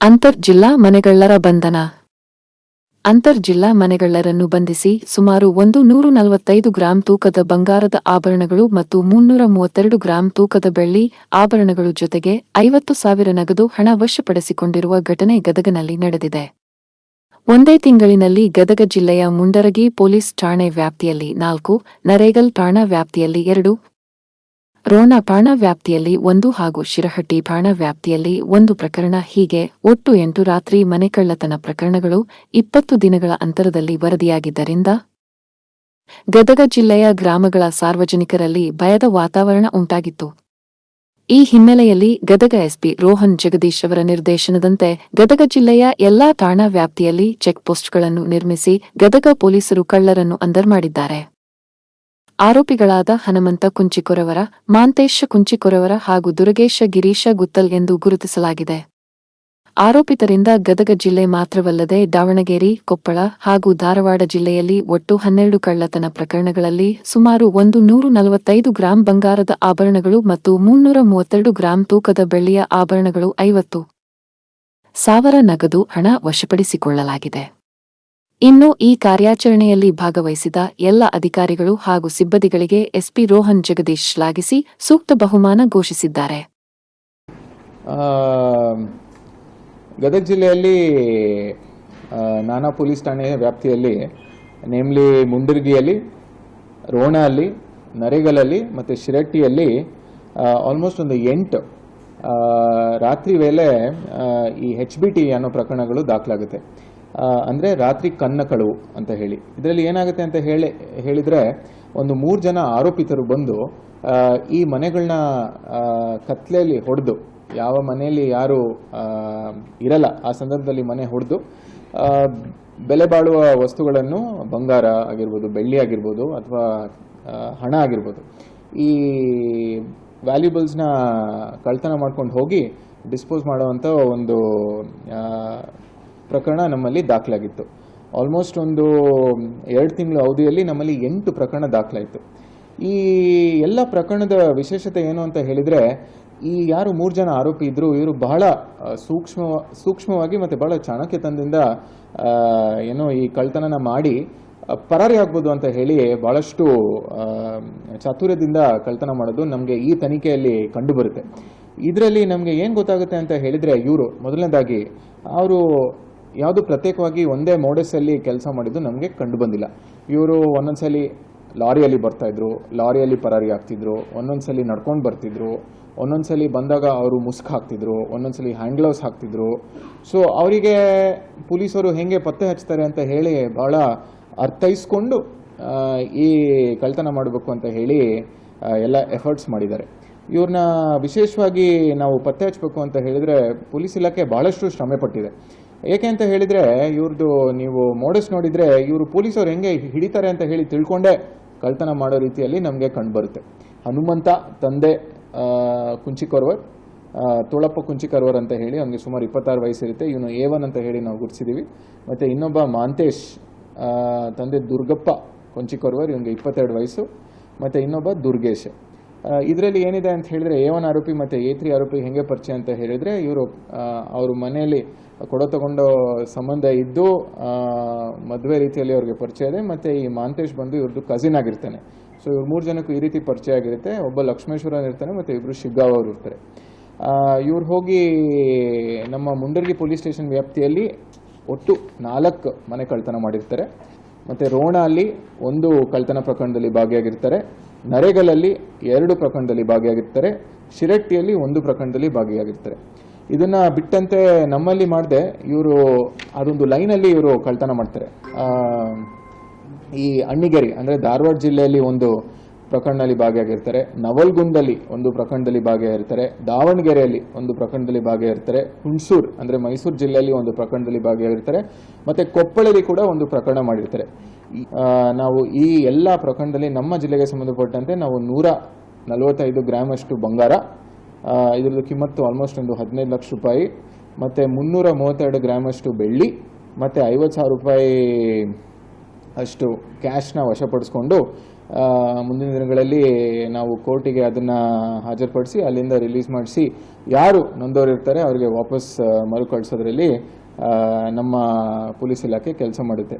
ಅಂತರ್ ಜಿಲ್ಲಾ ಮನೆಗಳ್ಳರ ಬಂಧನ. ಅಂತರ್ ಜಿಲ್ಲಾ ಮನೆಗಳ್ಳರನ್ನು ಬಂಧಿಸಿ ಸುಮಾರು 145 ಗ್ರಾಂ ತೂಕದ ಬಂಗಾರದ ಆಭರಣಗಳು ಮತ್ತು 332 ಗ್ರಾಂ ತೂಕದ ಬೆಳ್ಳಿ ಆಭರಣಗಳು ಜೊತೆಗೆ 50,000 ನಗದು ಹಣ ವಶಪಡಿಸಿಕೊಂಡಿರುವ ಘಟನೆ ಗದಗನಲ್ಲಿ ನಡೆದಿದೆ. ಒಂದೇ ತಿಂಗಳಿನಲ್ಲಿ ಗದಗ ಜಿಲ್ಲೆಯ ಮುಂಡರಗಿ ಪೊಲೀಸ್ ಠಾಣೆ ವ್ಯಾಪ್ತಿಯಲ್ಲಿ 4, ನರೇಗಲ್ ಠಾಣಾ ವ್ಯಾಪ್ತಿಯಲ್ಲಿ 2, ರೋಣ ಠಾಣಾ ವ್ಯಾಪ್ತಿಯಲ್ಲಿ 1 ಹಾಗೂ ಶಿರಹಟ್ಟಿ ಠಾಣಾ ವ್ಯಾಪ್ತಿಯಲ್ಲಿ 1 ಪ್ರಕರಣ ಹೀಗೆ ಒಟ್ಟು 8 ರಾತ್ರಿ ಮನೆಕಳ್ಳತನ ಪ್ರಕರಣಗಳು 20 ದಿನಗಳ ಅಂತರದಲ್ಲಿ ವರದಿಯಾಗಿದ್ದರಿಂದ ಗದಗ ಜಿಲ್ಲೆಯ ಗ್ರಾಮಗಳ ಸಾರ್ವಜನಿಕರಲ್ಲಿ ಭಯದ ವಾತಾವರಣ ಉಂಟಾಗಿತ್ತು. ಈ ಹಿನ್ನೆಲೆಯಲ್ಲಿ ಗದಗ ಎಸ್ಪಿ ರೋಹನ್ ಜಗದೀಶ್ ಅವರ ನಿರ್ದೇಶನದಂತೆ ಗದಗ ಜಿಲ್ಲೆಯ ಎಲ್ಲಾ ಠಾಣಾ ವ್ಯಾಪ್ತಿಯಲ್ಲಿ ಚೆಕ್ಪೋಸ್ಟ್ಗಳನ್ನು ನಿರ್ಮಿಸಿ ಗದಗ ಪೊಲೀಸರು ಕಳ್ಳರನ್ನು ಅಂದರ್ ಮಾಡಿದ್ದಾರೆ. ಆರೋಪಿಗಳಾದ ಹನುಮಂತ ಕುಂಚಿಕೊರವರ, ಮಾಂತೇಶ ಕುಂಚಿಕೊರವರ ಹಾಗೂ ದುರಗೇಶ ಗಿರೀಶ ಗುತ್ತಲ್ ಎಂದು ಗುರುತಿಸಲಾಗಿದೆ. ಆರೋಪಿತರಿಂದ ಗದಗ ಜಿಲ್ಲೆ ಮಾತ್ರವಲ್ಲದೆ ದಾವಣಗೆರೆ, ಕೊಪ್ಪಳ ಹಾಗೂ ಧಾರವಾಡ ಜಿಲ್ಲೆಯಲ್ಲಿ ಒಟ್ಟು 12 ಕಳ್ಳತನ ಪ್ರಕರಣಗಳಲ್ಲಿ ಸುಮಾರು 145 ಗ್ರಾಂ ಬಂಗಾರದ ಆಭರಣಗಳು ಮತ್ತು 332 ಗ್ರಾಂ ತೂಕದ ಬೆಳ್ಳಿಯ ಆಭರಣಗಳು 50,000 ನಗದು ಹಣ ವಶಪಡಿಸಿಕೊಳ್ಳಲಾಗಿದೆ. ಇನ್ನು ಈ ಕಾರ್ಯಾಚರಣೆಯಲ್ಲಿ ಭಾಗವಹಿಸಿದ ಎಲ್ಲ ಅಧಿಕಾರಿಗಳು ಹಾಗೂ ಸಿಬ್ಬಂದಿಗಳಿಗೆ ಎಸ್ಪಿ ರೋಹನ್ ಜಗದೀಶ್ ಶ್ಲಾಘಿಸಿ ಸೂಕ್ತ ಬಹುಮಾನ ಘೋಷಿಸಿದ್ದಾರೆ. ಗದಗ ಜಿಲ್ಲೆಯಲ್ಲಿ ನಾನಾ ಪೊಲೀಸ್ ಠಾಣೆಯ ವ್ಯಾಪ್ತಿಯಲ್ಲಿ ನೇಮ್ಲಿ ಮುಂಡರಗಿಯಲ್ಲಿ, ರೋಣಲ್ಲಿ, ನರೇಗಲಲ್ಲಿ ಮತ್ತು ಶಿರಟ್ಟಿಯಲ್ಲಿ ಆಲ್ಮೋಸ್ಟ್ ಒಂದು 8 ರಾತ್ರಿ ವೇಳೆ ಈ HBT ಅನ್ನೋ ಪ್ರಕರಣಗಳು ದಾಖಲಾಗುತ್ತೆ. ಅಂದರೆ ರಾತ್ರಿ ಕನ್ನ ಕಳವು ಅಂತ ಹೇಳಿ. ಇದರಲ್ಲಿ ಏನಾಗುತ್ತೆ ಅಂತ ಹೇಳಿದರೆ ಒಂದು 3 ಜನ ಆರೋಪಿತರು ಬಂದು ಈ ಮನೆಗಳನ್ನ ಕತ್ಲೆಯಲ್ಲಿ ಹೊಡೆದು, ಯಾವ ಮನೆಯಲ್ಲಿ ಯಾರು ಇರಲ್ಲ ಆ ಸಂದರ್ಭದಲ್ಲಿ ಮನೆ ಹೊಡೆದು ಬೆಲೆ ಬಾಳುವ ವಸ್ತುಗಳನ್ನು, ಬಂಗಾರ ಆಗಿರ್ಬೋದು, ಬೆಳ್ಳಿ ಆಗಿರ್ಬೋದು ಅಥವಾ ಹಣ ಆಗಿರ್ಬೋದು, ಈ ವ್ಯಾಲ್ಯೂಬಲ್ಸ್ನ ಕಳ್ತನ ಮಾಡ್ಕೊಂಡು ಹೋಗಿ ಡಿಸ್ಪೋಸ್ ಮಾಡುವಂಥ ಒಂದು ಪ್ರಕರಣ ನಮ್ಮಲ್ಲಿ ದಾಖಲಾಗಿತ್ತು. ಆಲ್ಮೋಸ್ಟ್ ಒಂದು 2 ತಿಂಗಳ ಅವಧಿಯಲ್ಲಿ ನಮ್ಮಲ್ಲಿ 8 ಪ್ರಕರಣ ದಾಖಲಾಯಿತು. ಈ ಎಲ್ಲ ಪ್ರಕರಣದ ವಿಶೇಷತೆ ಏನು ಅಂತ ಹೇಳಿದರೆ, ಈ ಯಾರು 3 ಜನ ಆರೋಪಿ ಇದ್ದರು, ಇವರು ಬಹಳ ಸೂಕ್ಷ್ಮವಾಗಿ ಮತ್ತು ಬಹಳ ಚಾಣಕ್ಯತನದಿಂದ ಏನೋ ಈ ಕಳ್ತನನ ಮಾಡಿ ಪರಾರಿ ಆಗ್ಬೋದು ಅಂತ ಹೇಳಿ ಭಾಳಷ್ಟು ಚಾತುರ್ಯದಿಂದ ಕಳ್ತನ ಮಾಡೋದು ನಮಗೆ ಈ ತನಿಖೆಯಲ್ಲಿ ಕಂಡುಬರುತ್ತೆ. ಇದರಲ್ಲಿ ನಮಗೆ ಏನು ಗೊತ್ತಾಗುತ್ತೆ ಅಂತ ಹೇಳಿದರೆ, ಇವರು ಮೊದಲನೇದಾಗಿ ಅವರು ಯಾವುದು ಪ್ರತ್ಯೇಕವಾಗಿ ಒಂದೇ ಮೋಡಸಲ್ಲಿ ಕೆಲಸ ಮಾಡಿದ್ದು ನಮಗೆ ಕಂಡು ಬಂದಿಲ್ಲ. ಇವರು ಒಂದೊಂದ್ಸಲಿ ಲಾರಿಯಲ್ಲಿ ಬರ್ತಾಯಿದ್ರು, ಲಾರಿಯಲ್ಲಿ ಪರಾರಿ ಆಗ್ತಿದ್ರು, ಒಂದೊಂದ್ಸಲಿ ನಡ್ಕೊಂಡು ಬರ್ತಿದ್ರು, ಒಂದೊಂದ್ಸಲಿ ಬಂದಾಗ ಅವರು ಮುಸ್ಕ್ ಹಾಕ್ತಿದ್ರು, ಒಂದೊಂದ್ಸಲಿ ಹ್ಯಾಂಡ್ ಗ್ಲೌಸ್ ಹಾಕ್ತಿದ್ರು. ಸೊ ಅವರಿಗೆ ಪೊಲೀಸರು ಹೇಗೆ ಪತ್ತೆ ಹಚ್ತಾರೆ ಅಂತ ಹೇಳಿ ಭಾಳ ಅರ್ಥೈಸ್ಕೊಂಡು ಈ ಕಳ್ತನ ಮಾಡಬೇಕು ಅಂತ ಹೇಳಿ ಎಲ್ಲ ಎಫರ್ಟ್ಸ್ ಮಾಡಿದ್ದಾರೆ. ಇವ್ರನ್ನ ವಿಶೇಷವಾಗಿ ನಾವು ಪತ್ತೆ ಹಚ್ಚಬೇಕು ಅಂತ ಹೇಳಿದರೆ ಪೊಲೀಸ್ ಇಲಾಖೆ ಭಾಳಷ್ಟು ಶ್ರಮೆ ಪಟ್ಟಿದೆ. ಏಕೆ ಅಂತ ಹೇಳಿದರೆ, ಇವ್ರದ್ದು ನೀವು ಮೋಡಸ್ ನೋಡಿದರೆ ಇವರು ಪೊಲೀಸರು ಹೆಂಗೆ ಹಿಡಿತಾರೆ ಅಂತ ಹೇಳಿ ತಿಳ್ಕೊಂಡೇ ಕಳ್ತನ ಮಾಡೋ ರೀತಿಯಲ್ಲಿ ನಮಗೆ ಕಂಡುಬರುತ್ತೆ. ಹನುಮಂತ ತಂದೆ ಕುಂಚಿಕೊರವರ್, ತುಳಪ್ಪ ಕುಂಚಿಕೊರವರ್ ಅಂತ ಹೇಳಿ, ಅವನಿಗೆ ಸುಮಾರು 26 ವಯಸ್ಸಿರುತ್ತೆ. ಇವನು A1 ಅಂತ ಹೇಳಿ ನಾವು ಗುರುತಿಸಿದ್ದೀವಿ. ಮತ್ತು ಇನ್ನೊಬ್ಬ ಮಾಂತೇಶ್ ತಂದೆ ದುರ್ಗಪ್ಪ ಕುಂಚಿಕೊರವರ್, ಇವನಿಗೆ 22 ವಯಸ್ಸು. ಮತ್ತು ಇನ್ನೊಬ್ಬ ದುರ್ಗೇಶ್. ಇದರಲ್ಲಿ ಏನಿದೆ ಅಂತ ಹೇಳಿದರೆ, A1 ಆರೋಪಿ ಮತ್ತು A3 ಆರೋಪಿ ಹೇಗೆ ಪರಿಚಯ ಅಂತ ಹೇಳಿದರೆ, ಇವರು ಅವ್ರ ಮನೆಯಲ್ಲಿ ಕೊಡೋ ತಗೊಂಡೋ ಸಂಬಂಧ ಇದ್ದು ಮದುವೆ ರೀತಿಯಲ್ಲಿ ಅವ್ರಿಗೆ ಪರಿಚಯ ಇದೆ. ಮತ್ತು ಈ ಮಾಂತೇಶ್ ಬಂದು ಇವ್ರದ್ದು ಕಸಿನ್ ಆಗಿರ್ತಾನೆ. ಸೊ ಇವ್ರು 3 ಜನಕ್ಕೂ ಈ ರೀತಿ ಪರಿಚಯ ಆಗಿರುತ್ತೆ. ಒಬ್ಬ ಲಕ್ಷ್ಮೇಶ್ವರನ್ ಇರ್ತಾನೆ ಮತ್ತು ಇಬ್ಬರು ಶಿಗ್ಗಾವ್ ಅವರು ಇರ್ತಾರೆ. ಇವ್ರು ಹೋಗಿ ನಮ್ಮ ಮುಂಡರಗಿ ಪೊಲೀಸ್ ಸ್ಟೇಷನ್ ವ್ಯಾಪ್ತಿಯಲ್ಲಿ ಒಟ್ಟು 4 ಮನೆ ಕಳ್ತನ ಮಾಡಿರ್ತಾರೆ. ಮತ್ತು ರೋಣಲ್ಲಿ 1 ಕಳ್ತನ ಪ್ರಕರಣದಲ್ಲಿ ಭಾಗಿಯಾಗಿರ್ತಾರೆ, ನರೇಗಲಲ್ಲಿ 2 ಪ್ರಕರಣದಲ್ಲಿ ಭಾಗಿಯಾಗಿರ್ತಾರೆ, ಶಿರಟ್ಟಿಯಲ್ಲಿ 1 ಪ್ರಕರಣದಲ್ಲಿ ಭಾಗಿಯಾಗಿರ್ತಾರೆ. ಇದನ್ನು ಬಿಟ್ಟಂತೆ ನಮ್ಮಲ್ಲಿ ಮಾಡದೆ ಇವರು ಅದೊಂದು ಲೈನಲ್ಲಿ ಇವರು ಕಳ್ತನ ಮಾಡ್ತಾರೆ. ಈ ಅಣ್ಣಿಗೇರಿ ಅಂದರೆ ಧಾರವಾಡ ಜಿಲ್ಲೆಯಲ್ಲಿ 1 ಪ್ರಕರಣದಲ್ಲಿ ಭಾಗಿಯಾಗಿರ್ತಾರೆ, ನವಲ್ಗುಂದಲ್ಲಿ 1 ಪ್ರಕರಣದಲ್ಲಿ ಭಾಗಿಯಾಗಿರ್ತಾರೆ, ದಾವಣಗೆರೆಯಲ್ಲಿ 1 ಪ್ರಕರಣದಲ್ಲಿ ಭಾಗಿಯಾಗಿರ್ತಾರೆ, ಹುಣಸೂರು ಅಂದರೆ ಮೈಸೂರು ಜಿಲ್ಲೆಯಲ್ಲಿ 1 ಪ್ರಕರಣದಲ್ಲಿ ಭಾಗಿಯಾಗಿರ್ತಾರೆ, ಮತ್ತು ಕೊಪ್ಪಳದಲ್ಲಿ ಕೂಡ 1 ಪ್ರಕರಣ ಮಾಡಿರ್ತಾರೆ. ನಾವು ಈ ಎಲ್ಲ ಪ್ರಕರಣದಲ್ಲಿ ನಮ್ಮ ಜಿಲ್ಲೆಗೆ ಸಂಬಂಧಪಟ್ಟಂತೆ ನಾವು 145 ಗ್ರಾಮ್ ಅಷ್ಟು ಬಂಗಾರ, ಇದರದ್ದು ಕಿಮ್ಮತ್ತು ಆಲ್ಮೋಸ್ಟ್ ಒಂದು 15 ಲಕ್ಷ ರೂಪಾಯಿ, ಮತ್ತು 332 ಗ್ರಾಮ್ ಅಷ್ಟು ಬೆಳ್ಳಿ, ಮತ್ತು 50,000 ರೂಪಾಯಿ ಅಷ್ಟು ಕ್ಯಾಶ್ನ ವಶಪಡಿಸ್ಕೊಂಡು ಮುಂದಿನ ದಿನಗಳಲ್ಲಿ ನಾವು ಕೋರ್ಟಿಗೆ ಅದನ್ನು ಹಾಜರುಪಡಿಸಿ ಅಲ್ಲಿಂದ ರಿಲೀಸ್ ಮಾಡಿಸಿ ಯಾರು ನೊಂದವರು ಇರ್ತಾರೆ ಅವರಿಗೆ ವಾಪಸ್ ಮರುಕಳಿಸೋದ್ರಲ್ಲಿ ನಮ್ಮ ಪೊಲೀಸ್ ಇಲಾಖೆ ಕೆಲಸ ಮಾಡುತ್ತೆ.